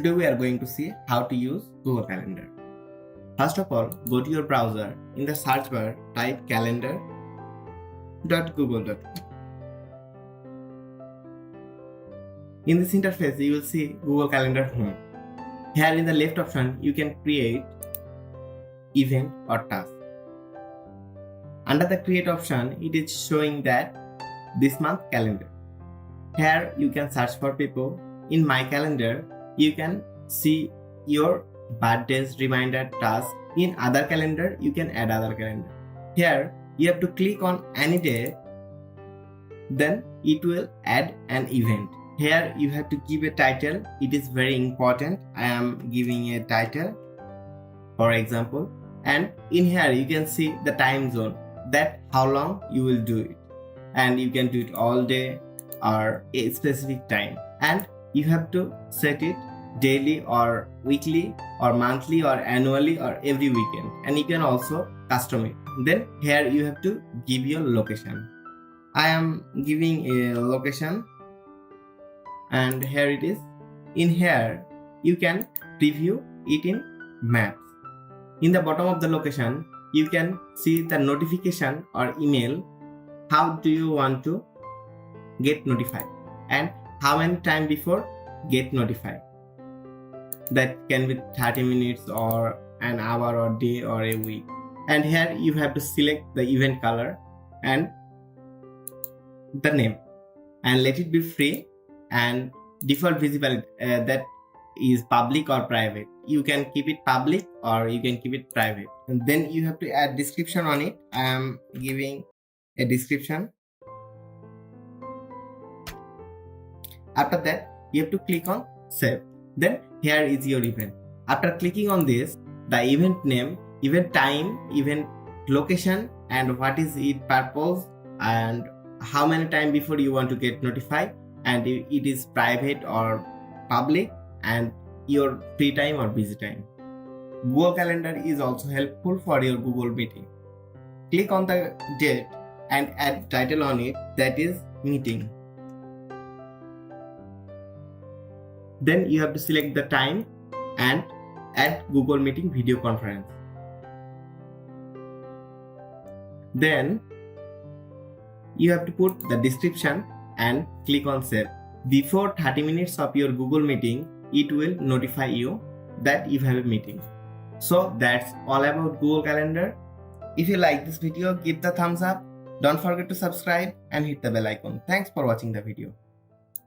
Today we are going to see how to use Google Calendar. First of all, go to your browser. In the search bar, type calendar.google.com. In this interface, you will see Google Calendar Home. Here in the left option, you can create event or task. Under the create option, it is showing that this month calendar. Here you can search for people. In my calendar, you can see your birthdays, reminder, task. In other calendar, you can add other calendar. Here you have to click on any day, then it will add an event. Here you have to give a title. It is very important. I am giving a title, for example, and in here you can see the time zone, that how long you will do it, and you can do it all day or a specific time, and you have to set it daily or weekly or monthly or annually or every weekend, and you can also custom it. Then here you have to give your location. I am giving a location, and here it is. In here you can preview it in maps. In the bottom of the location you can see the notification or email. How do you want to get notified and how many time before get notified. That can be 30 minutes or an hour or day or a week. And here you have to select the event color and the name and let it be free and default visibility, that is public or private. You can keep it public or you can keep it private. And then you have to add description on it. I am giving a description. After that, you have to click on save. Then here is your event. After clicking on this, the event name, event time, event location, and what is its purpose, and how many time before you want to get notified, and it is private or public, and your free time or busy time. Google Calendar is also helpful for your Google meeting. Click on the date and add title on it, that is meeting. Then you have to select the time and add Google Meeting video conference. Then you have to put the description and click on save. Before 30 minutes of your Google Meeting, it will notify you that you have a meeting. So that's all about Google Calendar. If you like this video, give the thumbs up. Don't forget to subscribe and hit the bell icon. Thanks for watching the video.